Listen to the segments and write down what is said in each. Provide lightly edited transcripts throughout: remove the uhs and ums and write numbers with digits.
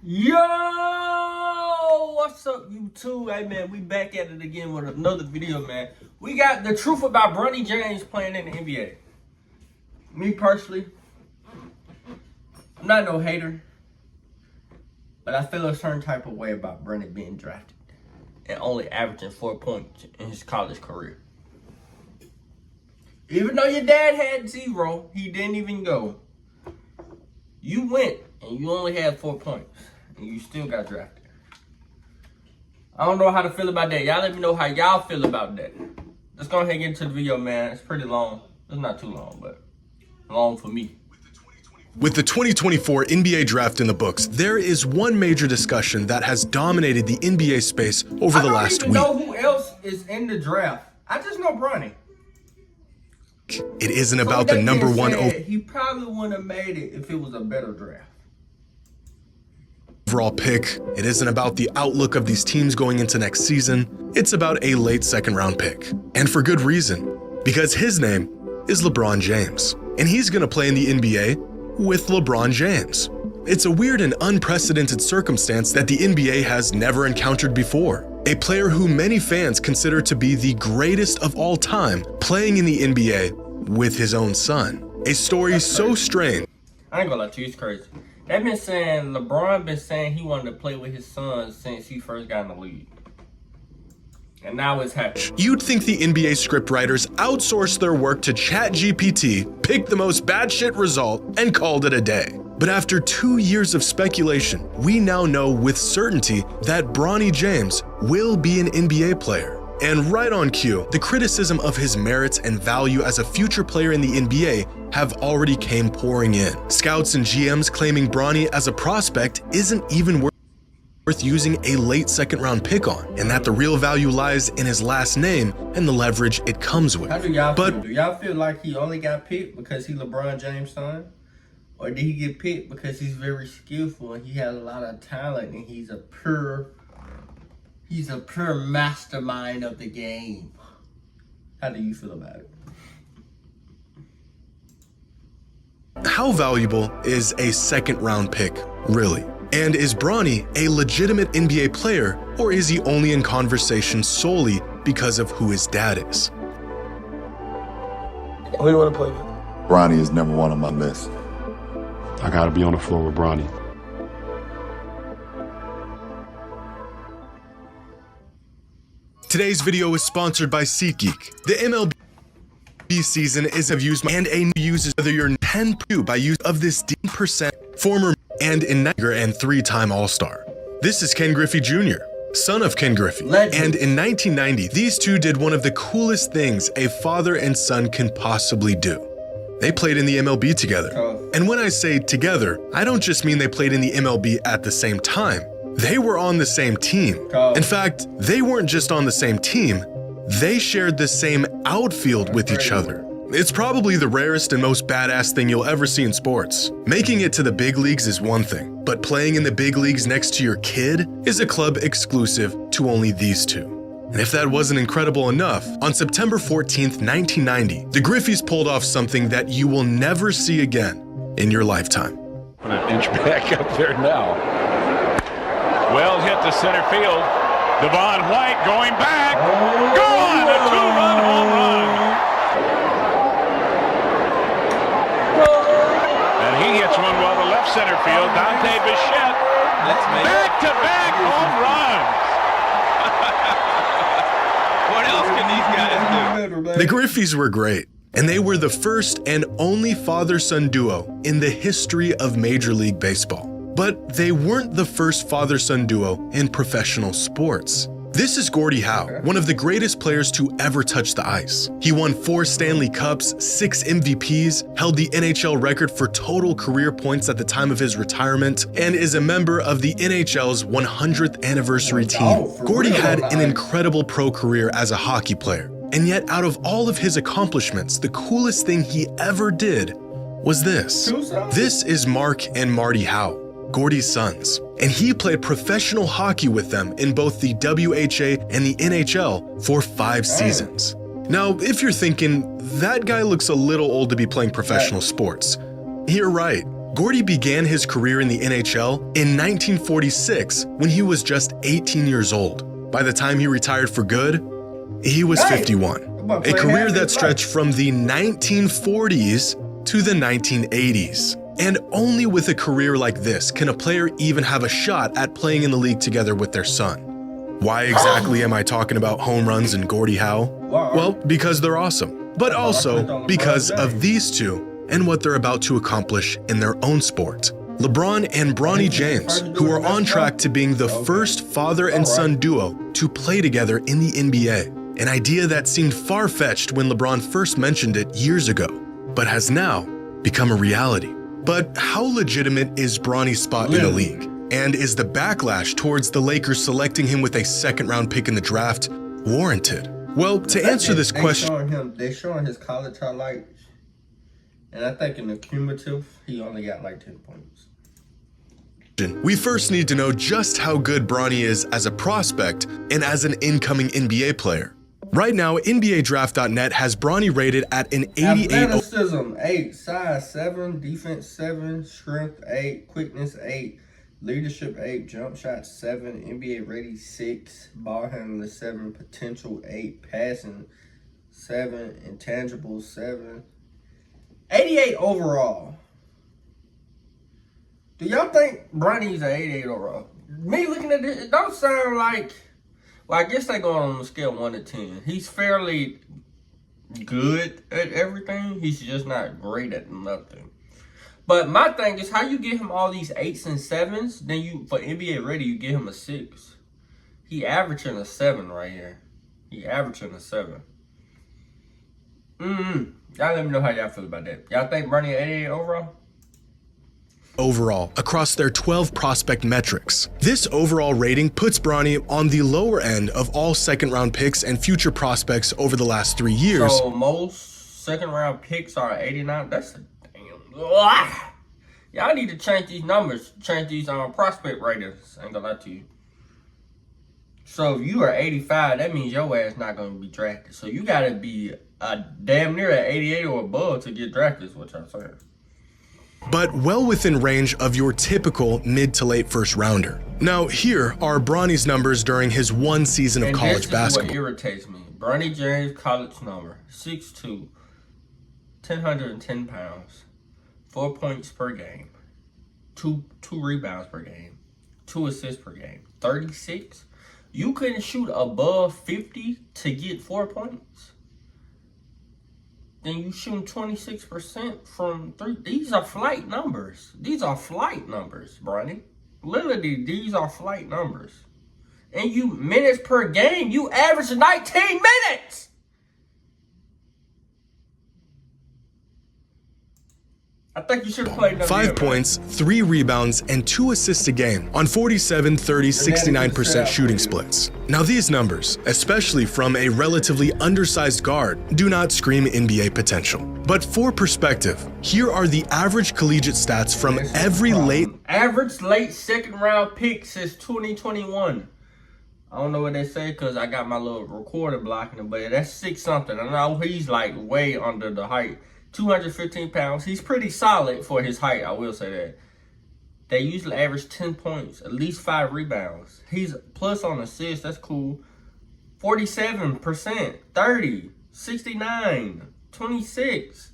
Yo, what's up, YouTube? Hey, man, we back at it again with another video, man. We got the truth about Bronny James playing in the NBA. Me personally, I'm not no hater, but I feel a certain type of way about Bronny being drafted and only averaging 4 points in his college career. Even though your dad had 0, he didn't even go. You went and you only had 4 points. And you still got drafted. I don't know how to feel about that. Y'all let me know how y'all feel about that. Let's go ahead and get into the video, man. It's pretty long. It's not too long, but long for me. With the 2024 NBA draft in the books, there is one major discussion that has dominated the NBA space over the last week. I don't even know who else is in the draft. I just know Bronny. It isn't about the number one he probably wouldn't have made it if it was a better draft. Overall pick. It isn't about the outlook of these teams going into next season. It's about a late second-round pick. And for good reason. Because his name is LeBron James. And he's going to play in the NBA with LeBron James. It's a weird and unprecedented circumstance that the NBA has never encountered before. A player who many fans consider to be the greatest of all time playing in the NBA with his own son. A story so strange. I ain't gonna lie to you, it's crazy. They've been saying, LeBron been saying he wanted to play with his son since he first got in the league. And now it's happening. You'd think the NBA scriptwriters outsourced their work to ChatGPT, picked the most batshit result, and called it a day. But after 2 years of speculation, we now know with certainty that Bronny James will be an NBA player. And right on cue, the criticism of his merits and value as a future player in the NBA have already came pouring in. Scouts and GMs claiming Bronny as a prospect isn't even worth using a late second-round pick on, and that the real value lies in his last name and the leverage it comes with. How do y'all feel? Do y'all feel like he only got picked because he LeBron James' son? Or did he get picked because he's very skillful and he has a lot of talent and he's a pure mastermind of the game? How do you feel about it? How valuable is a second-round pick, really? And is Bronny a legitimate NBA player, or is he only in conversation solely because of who his dad is? Who do you want to play with? Bronny is number one on my list. I gotta be on the floor with Bronny. Today's video is sponsored by SeatGeek. The MLB season is of use and a new uses whether you're 10 by use of this D% former and in and 3-time All-Star. This is Ken Griffey Jr., son of Ken Griffey. Legend. And in 1990, these two did one of the coolest things a father and son can possibly do. They played in the MLB together. And when I say together, I don't just mean they played in the MLB at the same time. They were on the same team. In fact, they weren't just on the same team, they shared the same outfield with each other. It's probably the rarest and most badass thing you'll ever see in sports. Making it to the big leagues is one thing, but playing in the big leagues next to your kid is a club exclusive to only these two. And if that wasn't incredible enough, on September 14th, 1990, the Griffeys pulled off something that you will never see again in your lifetime. An inch back up there now. Well hit to center field. Devon White going back. Gone! A 2-run home run. And he hits one well to left center field. Dante Bichette. Back-to-back home runs. What else can these guys do? The Griffeys were great, and they were the first and only father-son duo in the history of Major League Baseball. But they weren't the first father-son duo in professional sports. This is Gordie Howe, one of the greatest players to ever touch the ice. He won 4 Stanley Cups, 6 MVPs, held the NHL record for total career points at the time of his retirement, and is a member of the NHL's 100th anniversary team. Gordie had an incredible pro career as a hockey player, and yet out of all of his accomplishments, the coolest thing he ever did was this. This is Mark and Marty Howe, Gordie's sons, and he played professional hockey with them in both the WHA and the NHL for 5 seasons. Now, if you're thinking, that guy looks a little old to be playing professional sports, you're right. Gordy began his career in the NHL in 1946 when he was just 18 years old. By the time he retired for good, he was 51. A career that stretched from the 1940s to the 1980s. And only with a career like this can a player even have a shot at playing in the league together with their son. Why exactly am I talking about home runs and Gordie Howe? Well, because they're awesome, but also because of these two and what they're about to accomplish in their own sport. LeBron and Bronny James, who are on track to being the first father and son duo to play together in the NBA. An idea that seemed far-fetched when LeBron first mentioned it years ago, but has now become a reality. But how legitimate is Bronny's spot in the league? And is the backlash towards the Lakers selecting him with a second-round pick in the draft warranted? Well, to answer this question, they're showing his college highlights, and I think in the cumulative, he only got like 10 points. We first need to know just how good Bronny is as a prospect and as an incoming NBA player. Right now, NBADraft.net has Bronny rated at an 88. Athleticism 8, size 7, defense 7, strength 8, quickness 8, leadership 8, jump shot 7, NBA ready 6, ball handling 7, potential 8, passing 7, intangibles 7, 88 overall. Do y'all think Bronny's an 88 overall? Me looking at this, it don't sound like. Well, I guess they go on a scale 1 to 10. He's fairly good at everything. He's just not great at nothing. But my thing is, how you get him all these 8s and 7s, then you, for NBA ready, you get him a 6. He averaging a 7 right here. He averaging a 7. Y'all let me know how y'all feel about that. Y'all think Bronny 88 overall? Overall across their 12 prospect metrics. This overall rating puts Bronny on the lower end of all second-round picks and future prospects over the last 3 years. So most second-round picks are 89. That's a damn. Y'all need to change these numbers. Change these prospect ratings. I ain't gonna lie to you. So if you are 85, that means your ass not gonna be drafted. So you gotta be damn near at 88 or above to get drafted. Is what y'all saying. But well within range of your typical mid to late first rounder. Now here are Bronny's numbers during his one season of college basketball. What irritates me. Bronny James college number, 6'2", 110 pounds, 4 points per game, two rebounds per game, 2 assists per game, 36. You couldn't shoot above 50 to get 4 points. Then you shooting 26% from 3. These are flight numbers. These are flight numbers, Bronny. Literally, these are flight numbers. And you minutes per game, you average 19 minutes. I think you should have played 5 points, 3 rebounds, and 2 assists a game on 47, 30, 69% shooting splits. Now these numbers, especially from a relatively undersized guard, do not scream NBA potential. But for perspective, here are the average collegiate stats from every average late second round pick since 2021. I don't know what they say because I got my little recorder blocking it, but that's 6 something. I know he's like way under the height. 215 pounds. He's pretty solid for his height, I will say that. They usually average 10 points, at least 5 rebounds. He's plus on assists, that's cool. 47%, 30, 69, 26.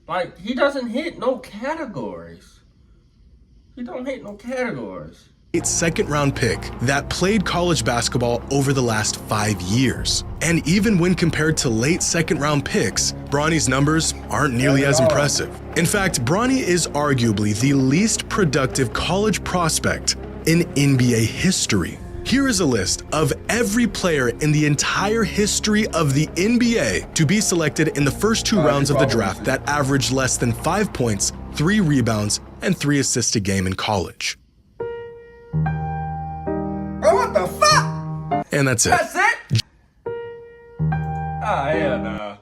Like, he doesn't hit no categories. He don't hit no categories. Second-round pick that played college basketball over the last 5 years. And even when compared to late second-round picks, Bronny's numbers aren't nearly as impressive. In fact, Bronny is arguably the least productive college prospect in NBA history. Here is a list of every player in the entire history of the NBA to be selected in the first 2 rounds of the draft that averaged less than 5 points, 3 rebounds, and 3 assists a game in college. Oh, what the fuck? And that's it. That's it? Oh, hell no.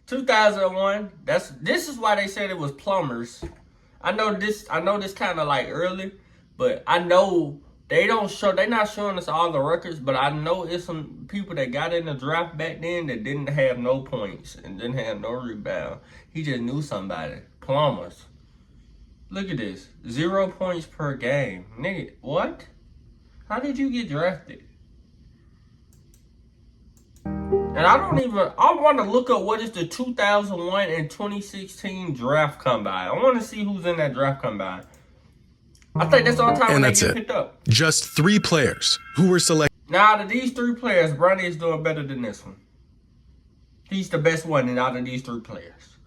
2001. This is why they said it was plumbers. I know this kind of like early, but I know they're not showing us all the records, but I know it's some people that got in the draft back then that didn't have no points and didn't have no rebound. He just knew somebody. Plumbers. Look at this. 0 points per game. Nigga, what? How did you get drafted? And I want to look up what is the 2001 and 2016 draft combine. I want to see who's in that draft combine. I think that's all the time when they get picked up. Just 3 players who were selected. Now, out of these 3 players, Bronny is doing better than this one. He's the best one out of these 3 players.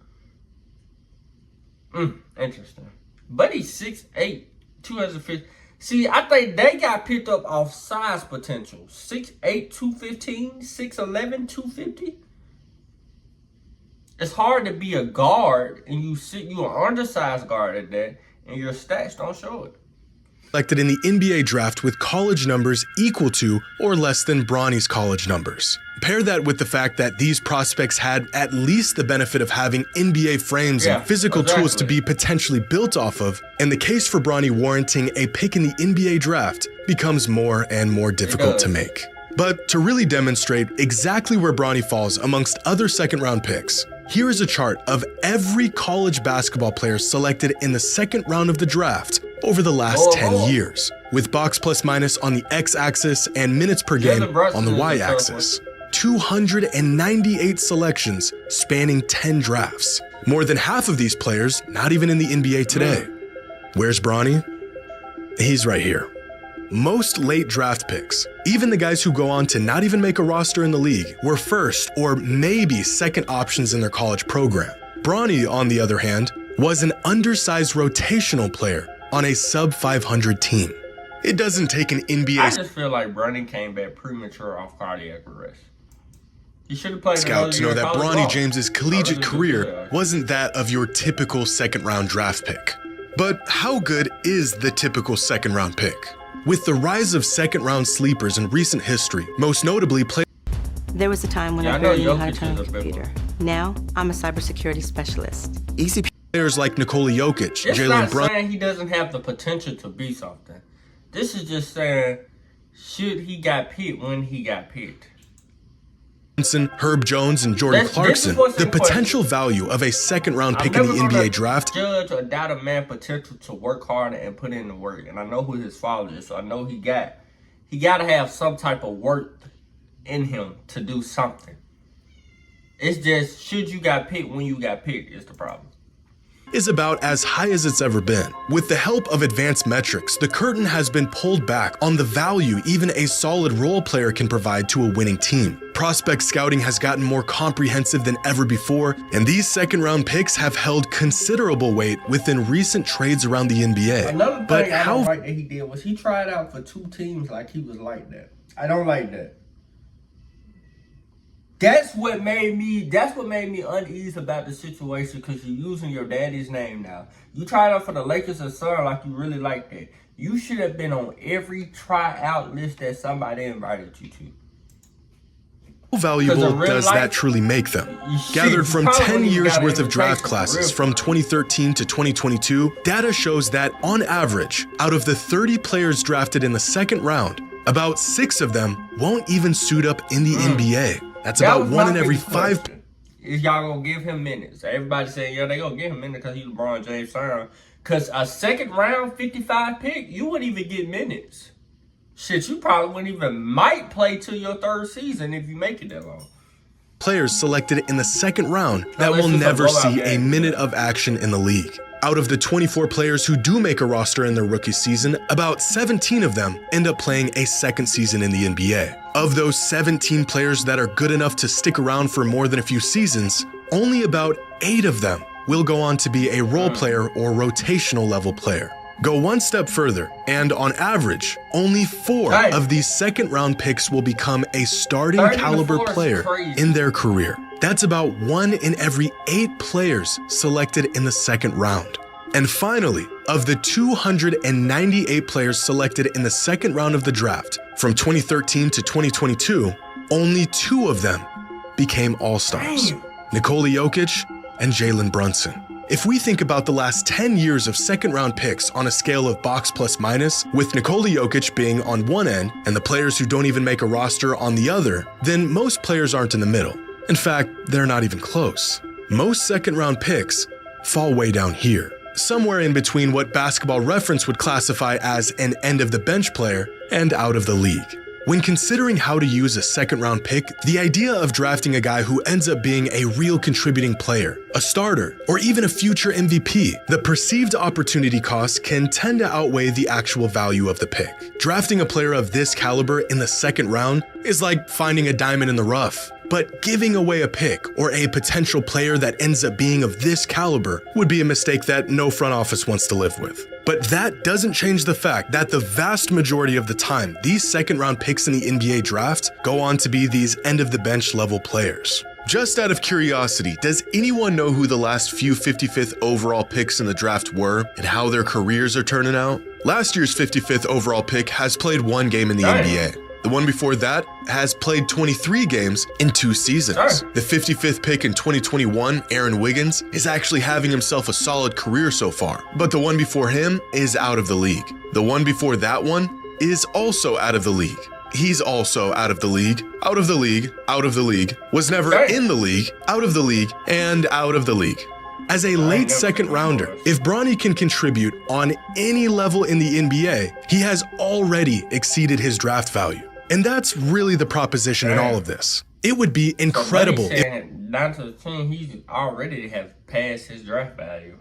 Interesting. But he's 6'8", 250. See, I think they got picked up off size potential. 6'8", 215, 6'11", 250. It's hard to be a guard and you an undersized guard at that, and your stats don't show it. Selected in the NBA draft with college numbers equal to or less than Bronny's college numbers. Pair that with the fact that these prospects had at least the benefit of having NBA frames and physical tools to be potentially built off of, and the case for Bronny warranting a pick in the NBA draft becomes more and more difficult to make. But to really demonstrate exactly where Bronny falls amongst other second-round picks, here is a chart of every college basketball player selected in the second round of the draft over the last 10 years, with box plus minus on the x-axis and minutes per game on the y-axis. 298 selections spanning 10 drafts. More than half of these players not even in the NBA today. Where's Bronny? He's right here. Most late draft picks, even the guys who go on to not even make a roster in the league, were first or maybe second options in their college program. Bronny, on the other hand, was an undersized rotational player on a sub-500 team. It doesn't take an NBA... I just feel like Bronny came back premature off cardiac arrest. He should have played scout to know that Bronny James's collegiate career wasn't that of your typical second-round draft pick. But how good is the typical second-round pick? With the rise of second-round sleepers in recent history, most notably There was a time when I barely knew how to turn a computer. Now, I'm a cybersecurity specialist. ECP players like Nikola Jokic, It's Jalen not Brunson, saying he doesn't have the potential to be something. This is just saying, should he got picked when he got picked? Herb Jones, and Jordan Clarkson, the potential value of a second-round pick in the NBA draft. Judge or doubt a man's potential to work harder and put in the work. And I know who his father is, so I know he got to have some type of work in him to do something. It's just, should you got picked when you got picked is the problem. Is about as high as it's ever been. With the help of advanced metrics, the curtain has been pulled back on the value even a solid role player can provide to a winning team. Prospect scouting has gotten more comprehensive than ever before, and these second-round picks have held considerable weight within recent trades around the NBA. Another thing I don't like that he did was he tried out for 2 teams like he was like that. I don't like that. That's what made me uneasy about the situation, because you're using your daddy's name now. You tried out for the Lakers and Sun like you really like that. You should have been on every tryout list that somebody invited you to. How valuable does that truly make them? Gathered from 10 years worth of draft classes from 2013 to 2022, data shows that on average, out of the 30 players drafted in the second round, about 6 of them won't even suit up in the NBA. That's about 1 in every 5. Is y'all gonna give him minutes? Everybody saying, yeah, they gonna give him minutes because he's LeBron James' son. Because a second round 55 pick, you wouldn't even get minutes. Shit, you probably wouldn't even might play till your 3rd season if you make it that long. Players selected in the second round that will never see a minute of action in the league. Out of the 24 players who do make a roster in their rookie season, about 17 of them end up playing a second season in the NBA. Of those 17 players that are good enough to stick around for more than a few seasons, only about 8 of them will go on to be a role player or rotational level player. Go one step further, and on average, only 4 of these second round picks will become a starting caliber player in their career. That's about 1 in every 8 players selected in the second round. And finally, of the 298 players selected in the second round of the draft, from 2013 to 2022, only 2 of them became All-Stars. Nikola Jokic and Jalen Brunson. If we think about the last 10 years of second-round picks on a scale of box plus minus, with Nikola Jokic being on one end and the players who don't even make a roster on the other, then most players aren't in the middle. In fact, they're not even close. Most second-round picks fall way down here. somewhere in between what Basketball Reference would classify as an end-of-the-bench player and out of the league. When considering how to use a second-round pick, the idea of drafting a guy who ends up being a real contributing player, a starter, or even a future MVP, the perceived opportunity cost can tend to outweigh the actual value of the pick. Drafting a player of this caliber in the second round is like finding a diamond in the rough. But giving away a pick or a potential player that ends up being of this caliber would be a mistake that no front office wants to live with. But that doesn't change the fact that the vast majority of the time, these second-round picks in the NBA draft go on to be these end-of-the-bench level players. Just out of curiosity, does anyone know who the last few 55th overall picks in the draft were and how their careers are turning out? Last year's 55th overall pick has played 1 game in the NBA. The one before that has played 23 games in 2 seasons. The 55th pick in 2021, Aaron Wiggins, is actually having himself a solid career so far, but the one before him is out of the league. The one before that one is also out of the league. He's also out of the league, out of the league, out of the league, was never in the league, out of the league, and out of the league. As a late second rounder, if Bronny can contribute on any level in the NBA, he has already exceeded his draft value. And that's really the proposition in all of this. It would be incredible if 9 to 10, he's already have passed his draft value.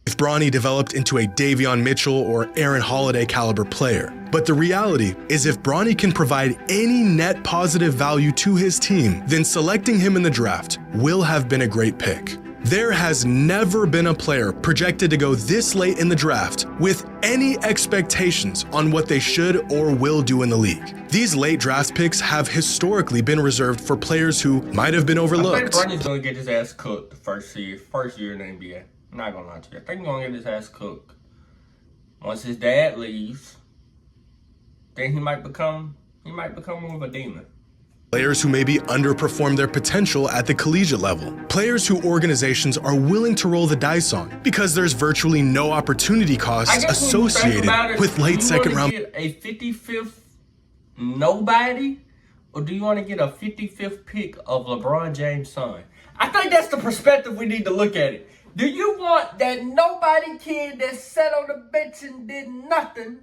If Bronny developed into a Davion Mitchell or Aaron Holiday caliber player. But the reality is if Bronny can provide any net positive value to his team, then selecting him in the draft will have been a great pick. There has never been a player projected to go this late in the draft with any expectations on what they should or will do in the league. These late draft picks have historically been reserved for players who might have been overlooked. I think Bronny's gonna get his ass cooked the first year in the NBA. I'm not gonna lie to you. I think he's gonna get his ass cooked. Once his dad leaves, then he might become more of a demon. Players who maybe underperform their potential at the collegiate level. Players who organizations are willing to roll the dice on because there's virtually no opportunity costs associated with late second round. Do you want to get a 55th nobody, or do you want to get a 55th pick of LeBron James' son? I think that's the perspective we need to look at it. Do you want that nobody kid that sat on the bench and did nothing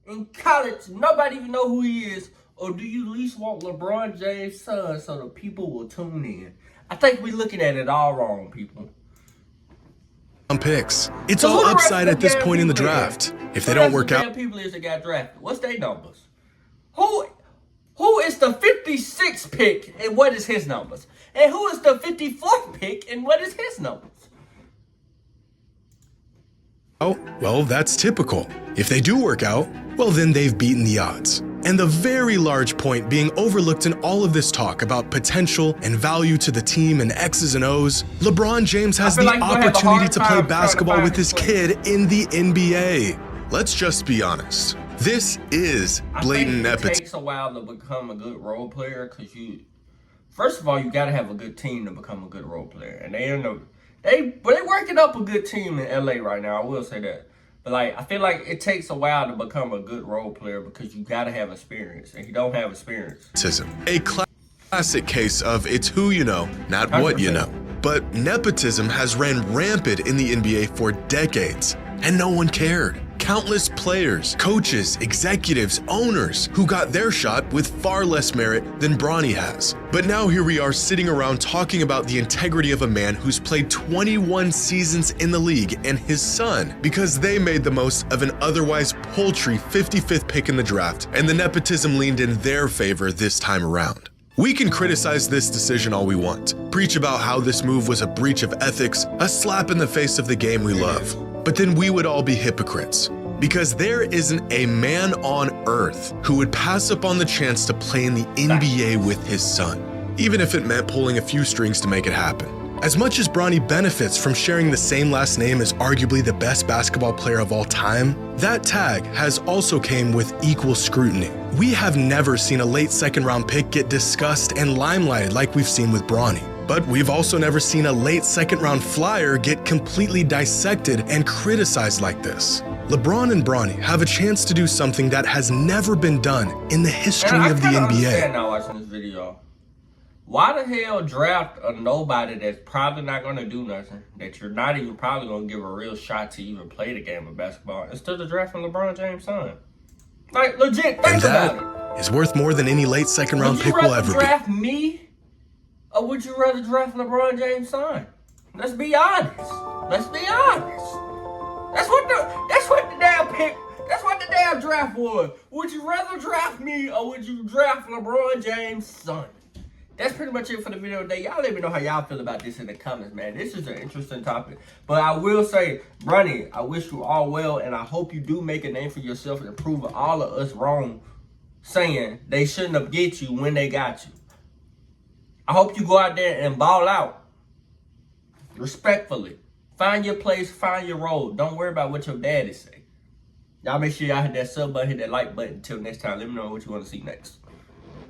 in college, nobody even know who he is? Or do you at least want LeBron James' son so the people will tune in? I think we're looking at it all wrong, people. Picks. It's all upside at this point in the draft. If they don't work out, people is that got drafted. What's their numbers? Who is the 56th pick and what is his numbers? And who is the 54th pick and what is his numbers? oh, well, that's typical. If they do work out, well, then they've beaten the odds. And the very large point being overlooked in all of this talk about potential and value to the team and X's and O's, LeBron James has the opportunity to play basketball with his kid in the NBA. Let's just be honest. This is blatant nepotism. It takes a while to become a good role player because first of all, you got to have a good team to become a good role player. And they're working up a good team in LA right now, I will say that. But I feel like it takes a while to become a good role player because you gotta have experience, and you don't have experience. A classic case of it's who you know, not 100%. What you know. But nepotism has ran rampant in the NBA for decades, and no one cared. Countless players, coaches, executives, owners who got their shot with far less merit than Bronny has. But now here we are sitting around talking about the integrity of a man who's played 21 seasons in the league and his son because they made the most of an otherwise paltry 55th pick in the draft, and the nepotism leaned in their favor this time around. We can criticize this decision all we want, preach about how this move was a breach of ethics, a slap in the face of the game we love. But then we would all be hypocrites, because there isn't a man on earth who would pass up on the chance to play in the NBA with his son, even if it meant pulling a few strings to make it happen. As much as Bronny benefits from sharing the same last name as arguably the best basketball player of all time, that tag has also came with equal scrutiny. We have never seen a late second round pick get discussed and limelighted like we've seen with Bronny. But we've also never seen a late second round flyer get completely dissected and criticized like this. LeBron and Bronny have a chance to do something that has never been done in the history of the NBA. I'm not watching this video. Why the hell draft a nobody that's probably not going to do nothing, that you're not even probably going to give a real shot to even play the game of basketball, instead of drafting LeBron James' son? Like, legit, think about it. Is worth more than any late second round pick will ever be. Would you rather draft me, or would you rather draft LeBron James' son? Let's be honest. Let's be honest. That's what the damn draft was. Would you rather draft me, or would you draft LeBron James' son? That's pretty much it for the video today. Y'all let me know how y'all feel about this in the comments, man. This is an interesting topic. But I will say, Bronny, I wish you all well, and I hope you do make a name for yourself and prove all of us wrong saying they shouldn't have get you when they got you. I hope you go out there and ball out respectfully. Find your place, find your role. Don't worry about what your daddy say. Y'all make sure y'all hit that sub button, hit that like button. Until next time, let me know what you want to see next.